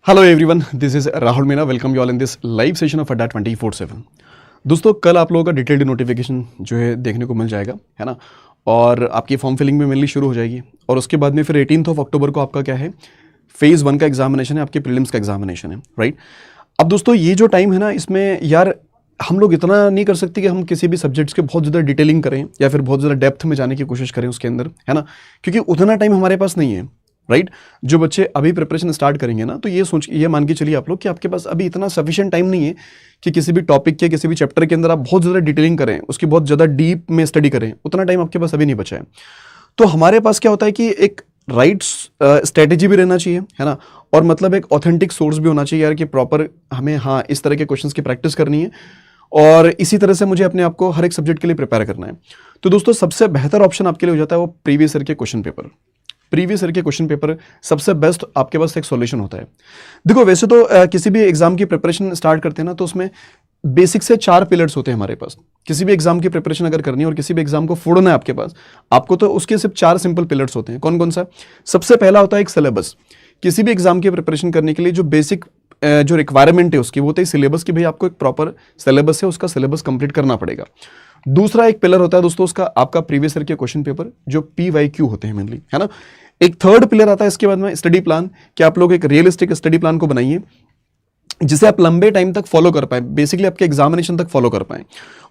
Hello everyone, this is Rahul Meena. Welcome you all in this live session of अड्डा 24/7। दोस्तों, कल आप लोगों का डिटेल्ड नोटिफिकेशन जो है देखने को मिल जाएगा, है ना। और आपकी फॉर्म फिलिंग भी मिलनी शुरू हो जाएगी और उसके बाद में फिर 18 अक्टूबर को आपका क्या है, फेज़ 1 का एग्जामिनेशन है, आपके प्रीलिम्स का एग्जामिनेशन है, राइट। अब दोस्तों ये जो टाइम है ना, इसमें यार हम लोग इतना नहीं कर सकते कि हम किसी भी सब्जेक्ट्स के बहुत ज़्यादा डिटेलिंग करें या फिर बहुत ज़्यादा डेप्थ में जाने की कोशिश करें उसके अंदर, है ना, क्योंकि उतना टाइम हमारे पास नहीं है, राइट। जो बच्चे अभी प्रिपरेशन स्टार्ट करेंगे ना, तो ये मान के चलिए आप लोग कि आपके पास अभी इतना सफिशिएंट टाइम नहीं है कि किसी भी टॉपिक के किसी भी चैप्टर के अंदर आप बहुत ज़्यादा डिटेलिंग करें, उसकी बहुत ज़्यादा डीप में स्टडी करें। उतना टाइम आपके पास अभी नहीं बचा है। तो हमारे पास क्या होता है कि एक राइट स्ट्रेटेजी भी रहना चाहिए, है ना, और मतलब एक ऑथेंटिक सोर्स भी होना चाहिए यार, कि प्रॉपर हमें हाँ इस तरह के क्वेश्चंस की प्रैक्टिस करनी है और इसी तरह से मुझे अपने आप को हर एक सब्जेक्ट के लिए प्रिपेयर करना है। तो दोस्तों, सबसे बेहतर ऑप्शन आपके लिए हो जाता है वो प्रीवियस ईयर के क्वेश्चन पेपर। प्रीवियस ईयर के क्वेश्चन पेपर सबसे बेस्ट आपके पास एक सॉल्यूशन होता है। देखो, वैसे तो किसी भी एग्जाम की प्रिपरेशन स्टार्ट करते हैं ना, तो उसमें बेसिक से 4 पिलर्स होते हैं हमारे पास। किसी भी एग्जाम की प्रिपरेशन अगर करनी है और किसी भी एग्जाम को फोड़ना है आपके पास, आपको तो उसके सिर्फ 4 सिंपल पिलर्स होते हैं। कौन कौन सा? सबसे पहला होता है एक सिलेबस। किसी भी एग्जाम की प्रिपरेशन करने के लिए जो बेसिक जो रिक्वायरमेंट है उसकी, वो होता है सिलेबस, की भाई आपको एक प्रॉपर सिलेबस है, उसका सिलेबस कंप्लीट करना पड़ेगा। दूसरा एक पिलर होता है दोस्तों उसका आपका प्रीवियस ईयर के क्वेश्चन पेपर, जो PYQ होते हैं मेनली, है ना। एक थर्ड पिलर आता है इसके बाद में स्टडी प्लान, कि आप लोग एक रियलिस्टिक स्टडी प्लान को बनाइए जिसे आप लंबे टाइम तक फॉलो कर पाए, बेसिकली आपके एग्जामिनेशन तक फॉलो कर पाए।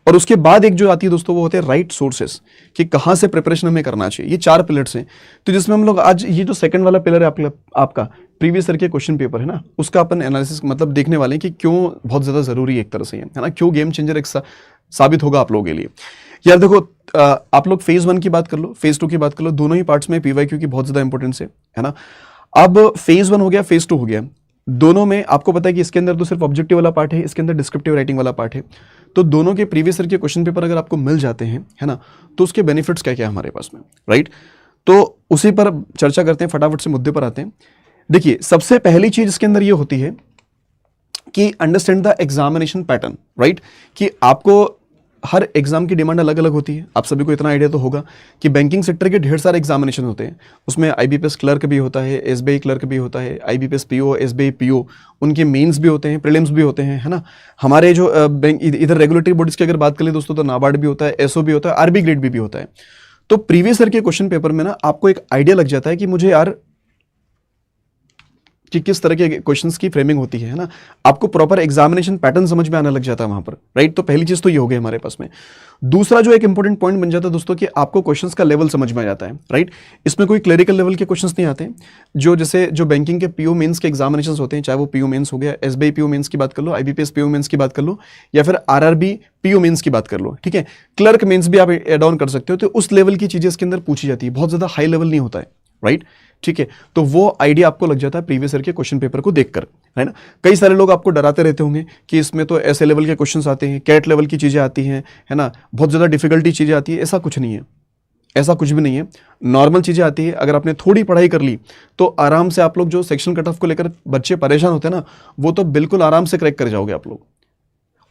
और उसके बाद एक जो आती है दोस्तों, वो होते हैं राइट सोर्सेस, कि कहां से प्रिपरेशन हमें करना चाहिए। ये 4 पिलर्स हैं। तो जिसमें हम लोग आज ये जो सेकंड वाला पिलर है आपका प्रीवियस ईयर के क्वेश्चन पेपर है ना, उसका अपन एनालिसिस मतलब देखने वाले हैं कि क्यों बहुत ज्यादा जरूरी है एक तरह से, है ना, क्यों गेम चेंजर एक साबित होगा आप लोगों के लिए। यार देखो, आप लोग फेज 1 की बात कर लो, फेज 2 की बात कर लो, दोनों ही पार्ट्स में PYQ की बहुत ज्यादा इंपॉर्टेंस है ना। अब फेज 1 हो गया, फेज 2 हो गया, दोनों में आपको पता है कि इसके अंदर तो सिर्फ ऑब्जेक्टिव वाला पार्ट है, इसके अंदर डिस्क्रिप्टिव राइटिंग वाला पार्ट है। तो दोनों के प्रीवियस ईयर के क्वेश्चन पेपर अगर आपको मिल जाते हैं, है ना, तो उसके बेनिफिट्स क्या क्या है हमारे पास में, राइट। तो उसी पर चर्चा करते हैं, फटाफट से मुद्दे पर आते हैं। देखिए, सबसे पहली चीज इसके अंदर ये होती है कि understand the examination pattern, right. कि आपको हर एग्जाम की डिमांड अलग अलग होती है। आप सभी को इतना आइडिया तो होगा कि बैंकिंग सेक्टर के ढेर सारे एग्जामिनेशन होते हैं। उसमें IBPS क्लर्क भी होता है, SBI क्लर्क भी होता है, IBPS PO, SBI PO, उनके मेंस भी होते हैं, प्रीलिम्स भी होते हैं, है ना। हमारे जो बैंक इधर रेगुलेटरी बॉडीज की अगर बात करें दोस्तों, तो नाबार्ड भी होता है, SO भी होता है, RB ग्रेड भी होता है। तो प्रीवियस ईयर के क्वेश्चन पेपर में ना आपको एक आइडिया लग जाता है कि मुझे यार कि किस तरह के क्वेश्चंस की फ्रेमिंग होती है ना। आपको प्रॉपर एग्जामिनेशन पैटर्न समझ में आने लग जाता है वहां पर, राइट। तो पहली चीज तो ये हो गई हमारे पास में। दूसरा जो एक इंपॉर्टेंट पॉइंट बन जाता है दोस्तों, कि आपको क्वेश्चंस का लेवल समझ में आ जाता है, राइट। इसमें कोई क्लरिकल लेवल के क्वेश्चंस नहीं आते, जो जैसे जो बैंकिंग के PO मेंस के एग्जामिनेशन होते हैं, चाहे वो PO मेंस हो गया, SBI PO मेंस की बात कर लो, IBPS PO मेंस की बात कर लो, या फिर RRB PO मेंस की बात कर लो, ठीक है। क्लर्क मेंस भी आप एड ऑन कर सकते हो। तो उस लेवल की चीजें इसके अंदर पूछी जाती है, बहुत ज्यादा हाई लेवल नहीं होता है, राइट, ठीक है। तो वो आइडिया आपको लग जाता है प्रीवियस ईयर के क्वेश्चन पेपर को देखकर, है ना। कई सारे लोग आपको डराते रहते होंगे कि इसमें तो ऐसे लेवल के क्वेश्चंस आते हैं, कैट लेवल की चीजें आती हैं, है ना, बहुत ज्यादा डिफिकल्टी चीजें आती है। ऐसा कुछ नहीं है, ऐसा कुछ भी नहीं है। नॉर्मल चीजें आती है। अगर आपने थोड़ी पढ़ाई कर ली तो आराम से आप लोग जो सेक्शन कट ऑफ को लेकर बच्चे परेशान होते हैं ना, वो तो बिल्कुल आराम से क्रैक कर जाओगे आप लोग।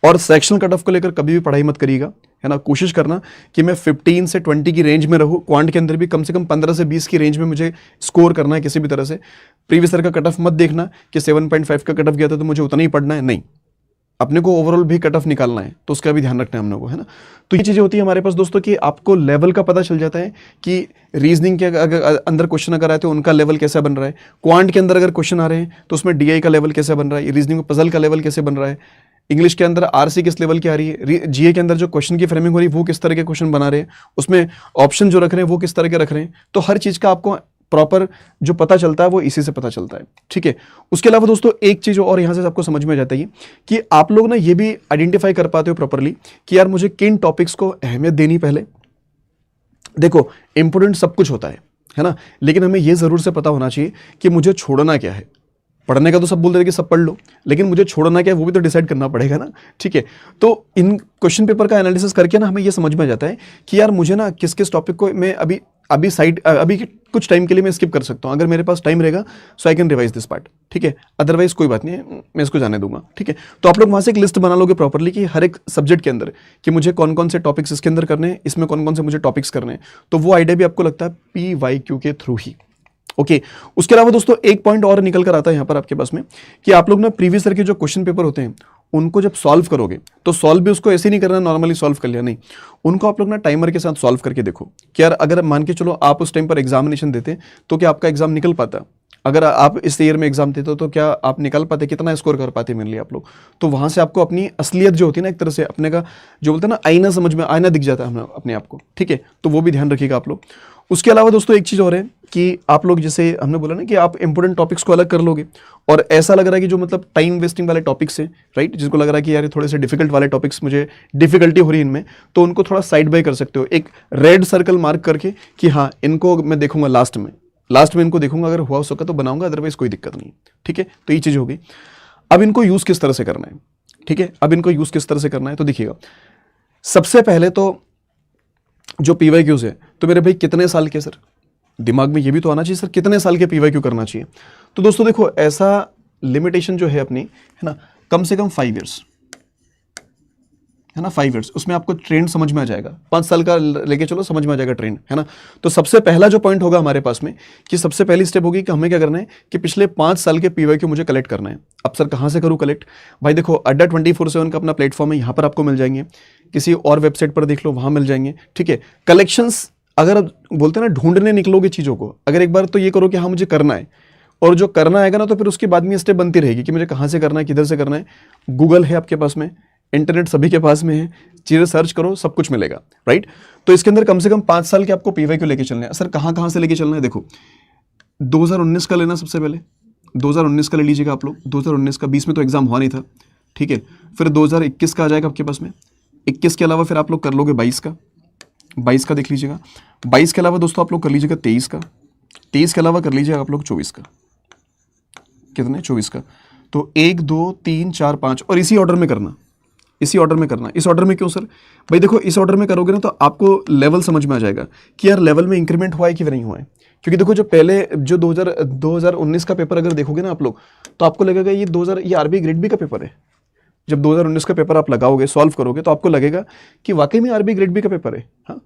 और सेक्शनल कट ऑफ को लेकर कभी भी पढ़ाई मत करिएगा, है ना। कोशिश करना कि मैं 15 से 20 की रेंज में रहूं। क्वांट के अंदर भी कम से कम 15 से 20 की रेंज में मुझे स्कोर करना है किसी भी तरह से। प्रीवियस ईयर का कट ऑफ मत देखना कि 7.5 का कट ऑफ गया था तो मुझे उतना ही पढ़ना है, नहीं। अपने को ओवरऑल भी कट ऑफ निकालना है, तो उसका भी ध्यान रखना है हम लोगों को, है ना। तो ये चीजें होती है हमारे पास दोस्तों, कि आपको लेवल का पता चल जाता है कि रीजनिंग के अंदर क्वेश्चन अगर आए तो उनका लेवल कैसा बन रहा है। क्वांट के अंदर अगर क्वेश्चन आ रहे हैं तो उसमें DI का लेवल कैसा बन रहा है, रीजनिंग पजल का लेवल कैसे बन रहा है, इंग्लिश के अंदर RC किस लेवल की आ रही है, GA के अंदर जो क्वेश्चन की फ्रेमिंग हो रही है वो किस तरह के क्वेश्चन बना रहे हैं, उसमें ऑप्शन जो रख रहे हैं वो किस तरह के रख रहे हैं। तो हर चीज का आपको प्रॉपर जो पता चलता है वो इसी से पता चलता है, ठीक है। उसके अलावा दोस्तों एक चीज और यहां से आपको समझ में आ जाता है कि आप लोग ना ये भी आइडेंटिफाई कर पाते हो प्रॉपरली कि यार मुझे किन टॉपिक्स को अहमियत देनी। पहले देखो, इंपोर्टेंट सब कुछ होता है ना, लेकिन हमें यह जरूर से पता होना चाहिए कि मुझे छोड़ना क्या है। पढ़ने का तो सब बोल रहे हैं कि सब पढ़ लो, लेकिन मुझे छोड़ना क्या है वो भी तो डिसाइड करना पड़ेगा ना, ठीक है। तो इन क्वेश्चन पेपर का एनालिसिस करके ना हमें ये समझ में आ जाता है कि यार मुझे ना किस किस टॉपिक को मैं अभी कुछ टाइम के लिए मैं स्किप कर सकता हूँ। अगर मेरे पास टाइम रहेगा so I can revise this part, ठीक है। अदरवाइज कोई बात नहीं है, मैं इसको जाने दूंगा, ठीक है। तो आप लोग वहां से एक लिस्ट बना लोगे प्रॉपरली कि हर एक सब्जेक्ट के अंदर कि मुझे कौन कौन से टॉपिक्स इसके अंदर करने हैं, इसमें कौन कौन से मुझे टॉपिक्स करने हैं। तो वो आइडिया भी आपको लगता है PYQ के थ्रू ही, ओके उसके अलावा दोस्तों एक पॉइंट और निकल कर आता है यहाँ पर आपके पास में कि आप लोग ना प्रीवियस ईयर के जो क्वेश्चन पेपर होते हैं उनको जब सॉल्व करोगे तो सॉल्व भी उसको ऐसे नहीं करना नॉर्मली सॉल्व कर लिया, नहीं, उनको आप लोग ना टाइमर के साथ सॉल्व करके देखो कि यार अगर मान के चलो आप उस टाइम पर एग्जामिनेशन देते तो क्या आपका एग्जाम निकल पाता, अगर आप इस ईयर में एग्जाम देते हो तो क्या आप निकल पाते, कितना स्कोर कर पाते मेनली आप लोग। तो वहां से आपको अपनी असलियत जो होती है ना एक तरह से अपने का जो बोलते हैं ना आईना समझ में आईना दिख जाता है हमें अपने आप को, ठीक है, तो वो भी ध्यान रखिएगा आप लोग। उसके अलावा दोस्तों एक चीज़ और है कि आप लोग जैसे हमने बोला ना कि आप इंपॉर्टेंट टॉपिक्स को अलग कर लोगे और ऐसा लग रहा है कि जो मतलब टाइम वेस्टिंग वाले टॉपिक्स है राइट, जिसको लग रहा है कि यार थोड़े से डिफिकल्ट वाले टॉपिक्स मुझे डिफिकल्टी हो रही है इनमें, तो उनको थोड़ा साइड बाय कर सकते हो एक रेड सर्कल मार्क करके कि हाँ इनको मैं देखूंगा लास्ट में इनको देखूंगा, अगर हुआ हो सका तो बनाऊंगा, अदरवाइज कोई दिक्कत नहीं, ठीक है। तो ये चीज़ होगी। अब इनको यूज़ किस तरह से करना है, ठीक है, अब इनको यूज़ किस तरह से करना है तो देखिएगा, सबसे पहले तो जो पीवाईक्यूज है तो मेरे भाई कितने साल के, सर दिमाग में ये भी तो आना चाहिए सर कितने साल के पीवाईक्यू करना चाहिए। तो दोस्तों देखो ऐसा लिमिटेशन जो है अपनी है ना कम से कम 5 इयर्स है ना, 5 इयर्स, उसमें आपको ट्रेंड समझ में आ जाएगा, 5 साल का लेके चलो समझ में आ जाएगा ट्रेंड, है ना। तो सबसे पहला जो पॉइंट होगा हमारे पास में कि सबसे पहली स्टेप होगी कि हमें क्या करना है कि पिछले 5 साल के पीवाईक्यू मुझे कलेक्ट करना है। अब सर कहाँ से करूँ कलेक्ट, भाई देखो अड्डा 24/7 का अपना प्लेटफॉर्म है, यहाँ पर आपको मिल जाएंगे, किसी और वेबसाइट पर देख लो वहाँ मिल जाएंगे, ठीक है। कलेक्शंस अगर आप बोलते हैं ना ढूंढने निकलोगे चीज़ों को, अगर एक बार तो ये करो कि हाँ मुझे करना है, और जो करना आएगा ना तो फिर उसके बाद में स्टेप बनती रहेगी कि मुझे कहाँ से करना है किधर से करना है। गूगल है आपके पास में, इंटरनेट सभी के पास में है, चीज़ें सर्च करो सब कुछ मिलेगा राइट। तो इसके अंदर कम से कम 5 साल के आपको पीवाईक्यू लेके चलना है। सर कहाँ से लेके चलना है, देखो 2019 का लेना, सबसे पहले 2019 का ले लीजिएगा आप लोग, 2019 का, 20 में तो एग्जाम हुआ नहीं था, ठीक है। फिर 2021 का आ जाएगा आपके पास में, 21 के अलावा फिर आप लोग कर लोगे 22 का देख लीजिएगा, 22 के अलावा दोस्तों आप लोग कर लीजिएगा 23 का, 23 के अलावा कर लीजिएगा आप लोग 24 का, कितने 24 का। तो 1 2 3 4 5 और इसी ऑर्डर में करना, इसी ऑर्डर में करना। इस ऑर्डर में क्यों सर, भाई देखो इस ऑर्डर में करोगे ना तो आपको लेवल समझ में आ जाएगा कि यार लेवल में इंक्रीमेंट हुआ है कि नहीं हुआ है। क्योंकि देखो जो पहले जो 2019 का पेपर अगर देखोगे ना आप लोग तो आपको लगेगा ये आरबीआई ग्रेड बी का पेपर है। जब 2019 का पेपर आप लगाओगे सॉल्व करोगे तो आपको लगेगा कि वाकई में आरबीआई ग्रेड बी का पेपर है, हाँ।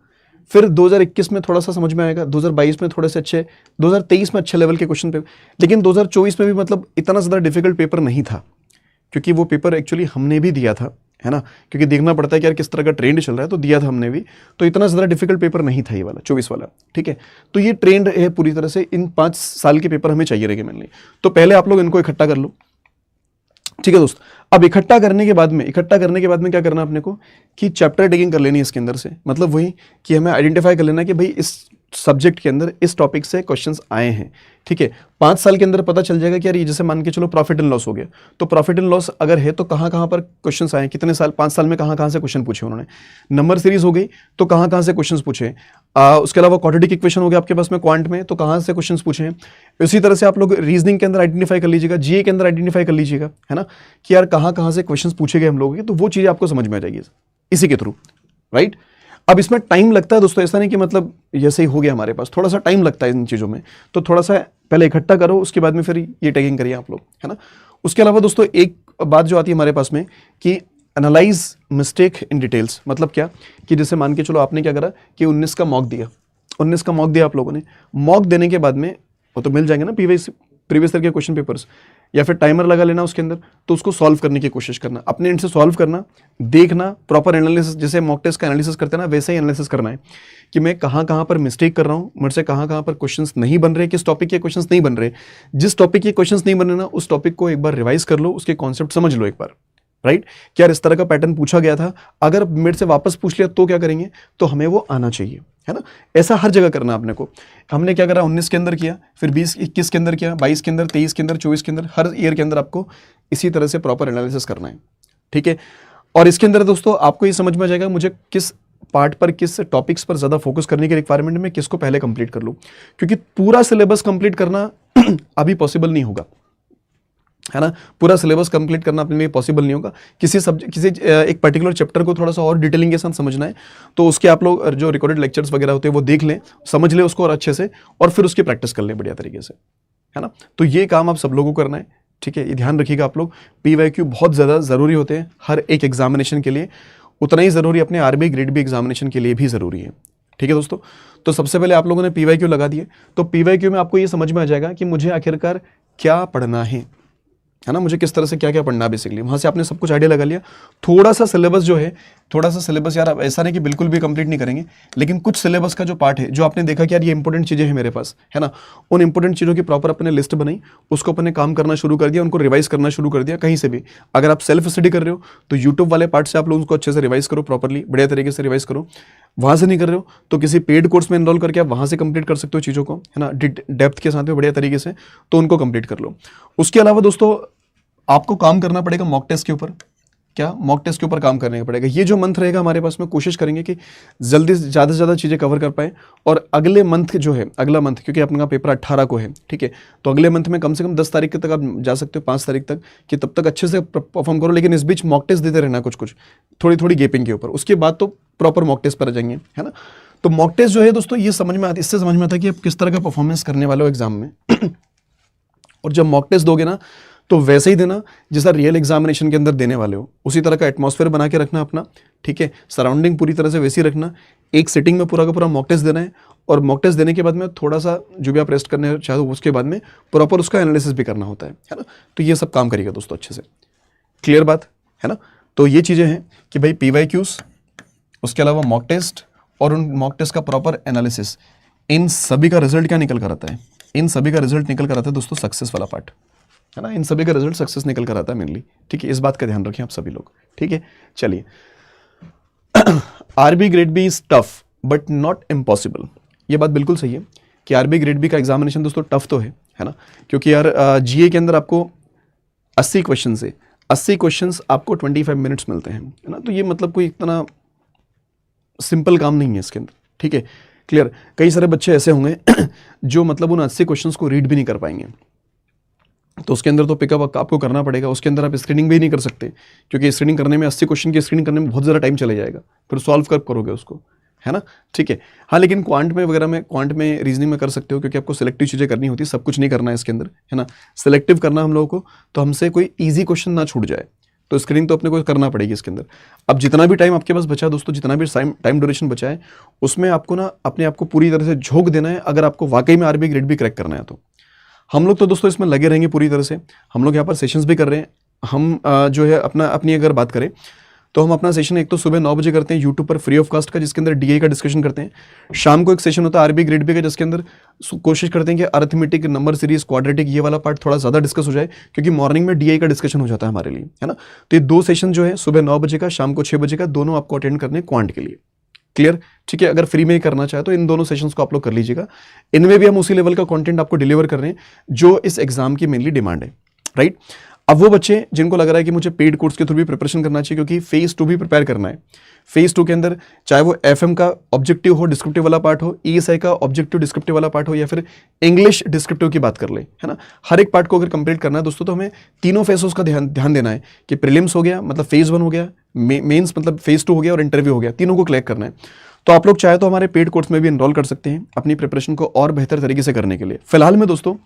फिर 2021 में थोड़ा सा समझ में आएगा, 2022 में थोड़े से अच्छे, 2023 में अच्छे लेवल के क्वेश्चन पेपर, लेकिन 2024 में भी मतलब इतना ज़्यादा डिफिकल्ट पेपर नहीं था, क्योंकि वो पेपर एक्चुअली हमने भी दिया था, है ना, क्योंकि देखना पड़ता है कि यार किस तरह का ट्रेंड चल रहा है, तो दिया था हमने भी, तो इतना ज़्यादा डिफिकल्ट पेपर नहीं था ये वाला 24 वाला, ठीक है। तो ये ट्रेंड है पूरी तरह से, इन 5 साल के पेपर हमें चाहिए रहेंगे मेनली। तो पहले आप लोग इनको इकट्ठा कर लो, ठीक है दोस्त। अब इकट्ठा करने के बाद में क्या करना है अपने को कि चैप्टर टेकिंग कर लेनी है इसके अंदर से, मतलब वही कि हमें आइडेंटिफाई कर लेना है कि भाई इस सब्जेक्ट के अंदर इस टॉपिक से क्वेश्चंस आए हैं, ठीक है। 5 साल के अंदर पता चल जाएगा कि यार ये जैसे मान के चलो प्रॉफिट एंड लॉस हो गया, तो प्रॉफिट एंड लॉस अगर है तो कहाँ पर क्वेश्चंस आए, कितने साल, 5 साल में कहाँ से क्वेश्चन पूछे उन्होंने। नंबर सीरीज हो गई तो कहाँ से क्वेश्चन पूछे, उसके अलावा क्वाड्रेटिक इक्वेशन हो गया आपके पास में क्वांट में, तो कहाँ से क्वेश्चन पूछे। इसी तरह से आप लोग रीजनिंग के अंदर आइडेंटिफाई कर लीजिएगा, जीए के अंदर आइडेंटिफाई कर लीजिएगा, है ना, कि यार कहाँ से क्वेश्चन पूछे गए हम लोगों के, तो वो चीज़ें आपको समझ में आ जाएगी इसी के थ्रू, राइट। अब इसमें टाइम लगता है दोस्तों, ऐसा नहीं कि मतलब जैसे ही हो गया हमारे पास, थोड़ा सा टाइम लगता है इन चीज़ों में, तो थोड़ा सा पहले इकट्ठा करो, उसके बाद में फिर ये टैगिंग करिए आप लोग, है ना। उसके अलावा दोस्तों एक बात जो आती है हमारे पास में कि एनालाइज मिस्टेक इन डिटेल्स, मतलब क्या कि जैसे मान के चलो आपने क्या करा कि 19 का मॉक दिया आप लोगों ने, मॉक देने के बाद में वो तो मिल जाएंगे ना प्रीवियस ईयर के क्वेश्चन पेपर्स, या फिर टाइमर लगा लेना उसके अंदर, तो उसको सॉल्व करने की कोशिश करना, अपने एंड से सॉल्व करना, देखना, प्रॉपर एनालिसिस, जैसे मॉक टेस्ट का एनालिसिस करते हैं ना वैसे ही एनालिसिस करना है कि मैं कहाँ पर मिस्टेक कर रहा हूँ, मुझसे कहाँ पर क्वेश्चंस नहीं बन रहे, किस टॉपिक के क्वेश्चंस नहीं बन रहे। जिस टॉपिक के क्वेश्चंस नहीं बन रहे ना उस टॉपिक को एक बार रिवाइज कर लो, उसके कॉन्सेप्ट समझ लो एक बार, राइट। कि यार इस तरह का पैटर्न पूछा गया था, अगर मेरे से वापस पूछ लिया तो क्या करेंगे, तो हमें वो आना चाहिए, है ना। ऐसा हर जगह करना आपने को। हमने क्या करा, 19 के अंदर किया, फिर 20 21 के अंदर किया, 22 के अंदर, 23 के अंदर, 24 के अंदर, हर ईयर के अंदर आपको इसी तरह से प्रॉपर एनालिसिस करना है, ठीक है। और इसके अंदर दोस्तों आपको ये समझ में आ जाएगा मुझे किस पार्ट पर, किस टॉपिक्स पर ज़्यादा फोकस करने की रिक्वायरमेंट में, किसको पहले कंप्लीट कर लूँ, क्योंकि पूरा सिलेबस कंप्लीट करना अभी पॉसिबल नहीं होगा, है ना। पूरा सिलेबस कंप्लीट करना अपने लिए पॉसिबल नहीं होगा। किसी एक पर्टिकुलर चैप्टर को थोड़ा सा और डिटेलिंग के साथ समझना है तो उसके आप लोग जो रिकॉर्डेड लेक्चर्स वगैरह होते हैं वो देख लें, समझ लें उसको और अच्छे से, और फिर उसकी प्रैक्टिस कर लें बढ़िया तरीके से, है ना। तो ये काम आप सब लोगों को करना है, ठीक है। ये ध्यान रखिएगा आप लोग, पीवाईक्यू बहुत ज़्यादा ज़रूरी होते हैं हर एक एग्जामिनेशन के लिए, उतना ही ज़रूरी अपने आरबीआई ग्रेड बी एग्जामिनेशन के लिए भी ज़रूरी है। ठीक है दोस्तों। तो सबसे पहले आप लोगों ने PYQ लगा दिए, तो PYQ में आपको ये समझ में आ जाएगा कि मुझे आखिरकार क्या पढ़ना है ना, मुझे किस तरह से क्या क्या पढ़ना है बेसिकली। वहाँ से आपने सब कुछ आइडिया लगा लिया। थोड़ा सा सिलेबस जो है, थोड़ा सा सिलेबस यार, आप ऐसा नहीं कि बिल्कुल भी कंप्लीट नहीं करेंगे, लेकिन कुछ सिलेबस का जो पार्ट है, जो आपने देखा कि यार ये इंपॉर्टेंट चीज़ें हैं मेरे पास, है ना, उन इंपॉर्टेंट चीज़ों की प्रॉपर अपने लिस्ट बनाई, उसको अपने काम करना शुरू कर दिया, उनको रिवाइज करना शुरू कर दिया। कहीं से भी अगर आप सेल्फ स्टडी कर रहे हो तो यूट्यूब वाले पार्ट से आप लोग उसको अच्छे से रिवाइज करो, प्रॉपरली बढ़िया तरीके से रिवाइज करो। वहाँ से नहीं कर रहे हो तो किसी पेड कोर्स में एनरोल करके आप वहाँ से कंप्लीट कर सकते हो चीज़ों को, है ना, डेप्थ के साथ में बढ़िया तरीके से, तो उनको कंप्लीट कर लो। उसके अलावा दोस्तों आपको काम करना पड़ेगा मॉक टेस्ट के ऊपर। क्या मॉक टेस्ट के ऊपर काम करने का पड़ेगा। ये जो मंथ रहेगा हमारे पास में, कोशिश करेंगे कि जल्दी से ज़्यादा चीज़ें कवर कर पाएँ। और अगले मंथ जो है, अगला मंथ, क्योंकि अपना पेपर 18 को है, ठीक है, तो अगले मंथ में कम से कम 10 तारीख तक आप जा सकते हो, 5 तारीख तक, कि तब तक अच्छे से परफॉर्म करो। लेकिन इस बीच मॉक टेस्ट देते रहना कुछ थोड़ी गैपिंग के ऊपर, उसके बाद तो प्रॉपर मॉक टेस्ट पर आ जाएंगे, है ना। तो मॉक टेस्ट जो है दोस्तों, ये समझ में आता, इससे समझ में आता है कि आप किस तरह का परफॉर्मेंस करने वाले हो एग्जाम में। और जब मॉक टेस्ट दोगे ना, तो वैसे ही देना जैसा रियल एग्जामिनेशन के अंदर देने वाले हो, उसी तरह का एटमॉस्फेयर बना के रखना अपना, ठीक है, सराउंडिंग पूरी तरह से वैसी रखना। एक सिटिंग में पूरा का पूरा मॉक टेस्ट देना है, और मॉक टेस्ट देने के बाद में थोड़ा सा जो भी आप रेस्ट करने चाहो उसके बाद में प्रॉपर उसका एनालिसिस भी करना होता है ना। तो ये सब काम करेगा दोस्तों अच्छे से, क्लियर बात है ना। तो ये चीज़ें हैं कि भाई PYQs, उसके अलावा मॉक टेस्ट और उन मॉक टेस्ट का प्रॉपर एनालिसिस, इन सभी का रिजल्ट क्या निकल कर आता है, इन सभी का रिजल्ट निकल कर आता है दोस्तों सक्सेस वाला पार्ट, है ना। इन सभी का रिजल्ट सक्सेस निकल कर आता है मेनली, ठीक है। इस बात का ध्यान रखें आप सभी लोग, ठीक है। चलिए, RB grade B is tough but not impossible. ये बात बिल्कुल सही है कि RB ग्रेड बी का एग्जामिनेशन दोस्तों टफ तो है ना, क्योंकि यार GA के अंदर आपको 80 क्वेश्चन से 80 क्वेश्चंस आपको 25 मिनट्स मिलते हैं, है ना। तो ये मतलब कोई इतना सिंपल काम नहीं है इसके अंदर, ठीक है, क्लियर। कई सारे बच्चे ऐसे होंगे जो मतलब उन 80 क्वेश्चंस को रीड भी नहीं कर पाएंगे, तो उसके अंदर तो पिकअप आपको करना पड़ेगा। उसके अंदर आप स्क्रीनिंग भी नहीं कर सकते, क्योंकि स्क्रीनिंग करने में 80 क्वेश्चन की स्क्रीनिंग करने में बहुत ज़्यादा टाइम चला जाएगा, फिर सॉल्व कर करोगे उसको, है ना, ठीक है। हाँ, लेकिन क्वांट में वगैरह में, क्वांट में रीजनिंग में कर सकते हो, क्योंकि आपको सिलेक्टिव चीज़ें करनी होती है, सब कुछ नहीं करना है इसके अंदर, है ना। सिलेक्टिव करना हम लोगों को, तो हमसे कोई ईजी क्वेश्चन ना छूट जाए, तो स्क्रीनिंग तो अपने को करना पड़ेगी इसके अंदर। अब जितना भी टाइम आपके पास बचा दोस्तों, जितना भी टाइम ड्यूरेशन बचा है, उसमें आपको ना अपने आप को पूरी तरह से झोंक देना है, अगर आपको वाकई में RB ग्रेड भी क्रैक करना है तो। हम लोग तो दोस्तों इसमें लगे रहेंगे पूरी तरह से। हम लोग यहाँ पर सेशंस भी कर रहे हैं। हम जो है अपनी अगर बात करें तो हम अपना सेशन एक तो सुबह 9 बजे करते हैं यूट्यूब पर फ्री ऑफ कास्ट का, जिसके अंदर DA का डिस्कशन करते हैं। शाम को एक सेशन होता है RB ग्रेड बी का, जिसके अंदर कोशिश करते हैं कि अरिथमेटिक, नंबर सीरीज, क्वाड्रेटिक, ये वाला पार्ट थोड़ा ज़्यादा डिस्कस हो जाए, क्योंकि मॉर्निंग में DA का डिस्कशन हो जाता है हमारे लिए, है ना। तो ये 2 सेशन जो है, सुबह 9 बजे का, शाम को 6 बजे का, दोनों आपको अटेंड करने क्वांट के लिए, क्लियर, ठीक है। अगर फ्री में ही करना चाहे तो इन दोनों सेशंस को आप लोग कर लीजिएगा। इनमें भी हम उसी लेवल का कंटेंट आपको डिलीवर कर रहे हैं जो इस एग्जाम की मेनली डिमांड है, राइट। अब वो बच्चे जिनको लग रहा है कि मुझे पेड कोर्स के थ्रू भी प्रिपरेशन करना चाहिए, क्योंकि फेज 2 भी प्रिपेयर करना है। फेज 2 के अंदर चाहे वो FM का ऑब्जेक्टिव हो, डिस्क्रिप्टिव वाला पार्ट हो, ESI का ऑब्जेक्टिव डिस्क्रिप्टिव वाला पार्ट हो, या फिर इंग्लिश डिस्क्रिप्टिव की बात कर ले, है ना। हर एक पार्ट को अगर कंप्लीट करना है दोस्तों, तो हमें तीनों फेजेस का ध्यान देना है कि प्रीलिम्स हो गया मतलब फेज 1 हो गया, मेंस मतलब फेज 2 हो गया, और इंटरव्यू हो गया, तीनों को क्लियर करना है। तो आप लोग चाहे तो हमारे पेड कोर्स में भी एनरोल कर सकते हैं अपनी प्रिपरेशन को और बेहतर तरीके से करने के लिए। फिलहाल में दोस्तों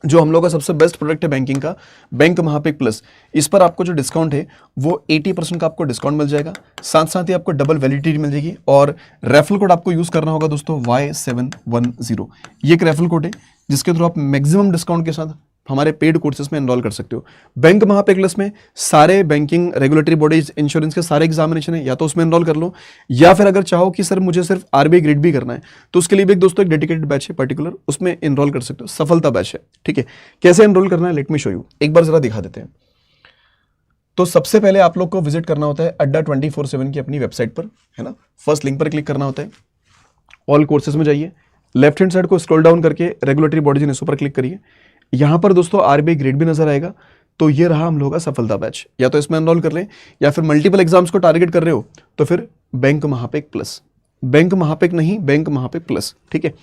जो हम लोग का सबसे बेस्ट प्रोडक्ट है बैंकिंग का, बैंक महापिक प्लस, इस पर आपको जो डिस्काउंट है वो 80% का आपको डिस्काउंट मिल जाएगा। साथ साथ ही आपको डबल वैलिडिटी मिल जाएगी, और रेफरल कोड आपको यूज़ करना होगा दोस्तों Y710। ये एक रेफरल कोड है जिसके थ्रू आप मैक्सिमम डिस्काउंट के साथ हमारे पेड कोर्सेज में एनरोल कर सकते हो। बैंक महापिक प्लस में सारे बैंकिंग, रेगुलेटरी बॉडीज, इंश्योरेंस के सारे एग्जामिनेशन है, या तो उसमें एनरोल कर लो, या फिर अगर चाहो कि सर मुझे सिर्फ RB ग्रेड भी करना है, तो उसके लिए भी दोस्तों एक डेडिकेटेड बैच है पर्टिकुलर, उसमें एनरोल कर सकते हो, सफलता बैच है, ठीक है। कैसे एनरोल करना है, लेट मी शो यू, एक बार जरा दिखा देते हैं। तो सबसे पहले आप लोग को विजिट करना होता है अड्डा 24/7 की अपनी वेबसाइट पर, है ना। फर्स्ट लिंक पर क्लिक करना होता है, ऑल कोर्सेज में जाइए, लेफ्ट हैंड साइड को स्क्रॉल डाउन करके रेगुलेटरी बॉडीज इन पर क्लिक करिए। यहाँ पर दोस्तों RB ग्रेड भी नजर आएगा। तो ये रहा हम लोग का सफलता बैच, या तो इसमें एनरोल कर लें, या फिर मल्टीपल एग्जाम्स को टारगेट कर रहे हो तो फिर बैंक महापिक प्लस, बैंक महापिक नहीं, बैंक महापिक प्लस, ठीक है,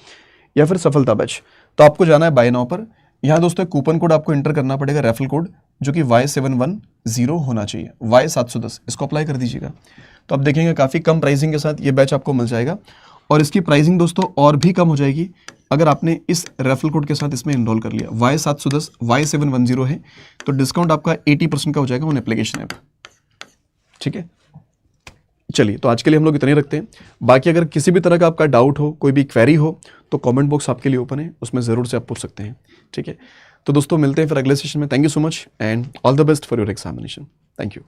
या फिर सफलता बैच। तो आपको जाना है बाय नाउ पर। यहाँ दोस्तों कूपन कोड आपको एंटर करना पड़ेगा, रेफरल कोड, जो कि Y710 होना चाहिए, Y710, इसको अप्लाई कर दीजिएगा। तो आप देखेंगे काफ़ी कम प्राइसिंग के साथ ये बैच आपको मिल जाएगा, और इसकी प्राइसिंग दोस्तों और भी कम हो जाएगी अगर आपने इस रेफरल कोड के साथ इसमें एनरोल कर लिया। Y710 Y710 है, तो डिस्काउंट आपका 80% का हो जाएगा ऑन एप्लीकेशन ऐप, ठीक है। चलिए, तो आज के लिए हम लोग इतने ही रखते हैं। बाकी अगर किसी भी तरह का आपका डाउट हो, कोई भी क्वेरी हो, तो कमेंट बॉक्स आपके लिए ओपन है, उसमें ज़रूर से आप पूछ सकते हैं। ठीक है, तो दोस्तों मिलते हैं फिर अगले सेशन में। Thank you so much and all the best for your examination. Thank you.